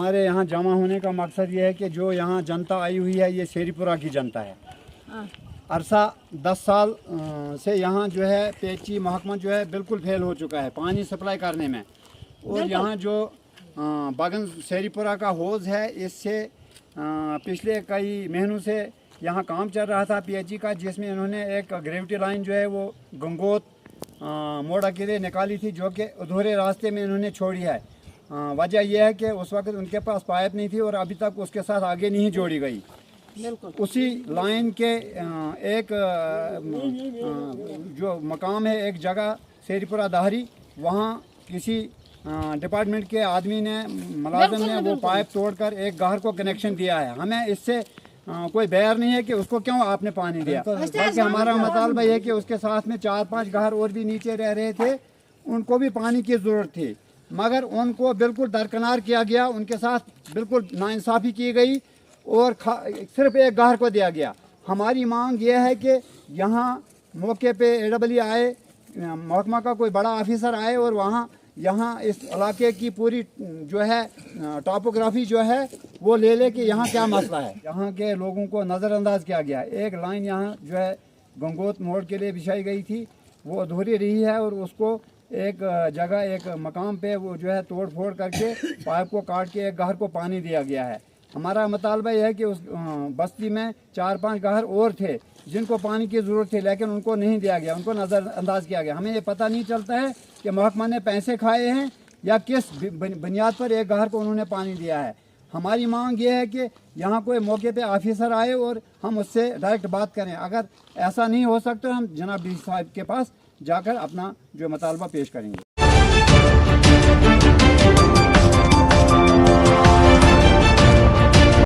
हमारे यहाँ जमा होने का मकसद ये है कि जो यहाँ जनता आई हुई है, ये शेरीपुरा की जनता है। अरसा 10 साल से यहाँ जो है पेची महकमा जो है बिल्कुल फेल हो चुका है पानी सप्लाई करने में। और यहाँ जो बगन शेरीपुरा का हौज़ है, इससे पिछले कई महीनों से यहाँ काम चल रहा था पीएचई का, जिसमें इन्होंने एक ग्रेविटी लाइन जो है वो गंगोत मोड़ा के लिए निकाली थी, जो कि अधूरे रास्ते में इन्होंने छोड़ी है। वजह यह है कि उस वक्त उनके पास पाइप नहीं थी और अभी तक उसके साथ आगे नहीं जोड़ी गई। उसी लाइन के एक जो मकाम है, एक जगह शेरीपुरा दाहरी, वहाँ किसी डिपार्टमेंट के आदमी ने, मुलाजिम ने वो पाइप तोड़कर एक घर को कनेक्शन दिया है। हमें इससे कोई बैर नहीं है कि उसको क्यों आपने पानी दिया, बल्कि हमारा मुतालबा है कि उसके साथ में 4-5 घर और भी नीचे रह रहे थे, उनको भी पानी की ज़रूरत थी, मगर उनको बिल्कुल दरकिनार किया गया, उनके साथ बिल्कुल नाइंसाफ़ी की गई और सिर्फ एक घर को दिया गया। हमारी मांग ये है कि यहाँ मौके पे AWE आए, महकमा का कोई बड़ा ऑफिसर आए और वहाँ यहाँ इस इलाके की पूरी जो है टॉपोग्राफी जो है वो ले कि यहाँ क्या मसला है। यहाँ के लोगों को नज़रअंदाज किया गया। एक लाइन यहाँ जो है गंगोत मोड़ के लिए बिछाई गई थी, वो अधूरी रही है और उसको एक जगह, एक मकाम पे वो जो है तोड़ फोड़ करके पाइप को काट के एक घर को पानी दिया गया है। हमारा मुतालबा यह है कि उस बस्ती में 4-5 घर और थे जिनको पानी की ज़रूरत थी, लेकिन उनको नहीं दिया गया, उनको नज़रअंदाज किया गया। हमें ये पता नहीं चलता है कि महकमा ने पैसे खाए हैं या किस बुनियाद पर एक घर को उन्होंने पानी दिया है। हमारी मांग ये है कि यहाँ कोई मौके पे ऑफिसर आए और हम उससे डायरेक्ट बात करें। अगर ऐसा नहीं हो सकता, हम जनाब डी साहब के पास जाकर अपना जो मुतालबा पेश करेंगे।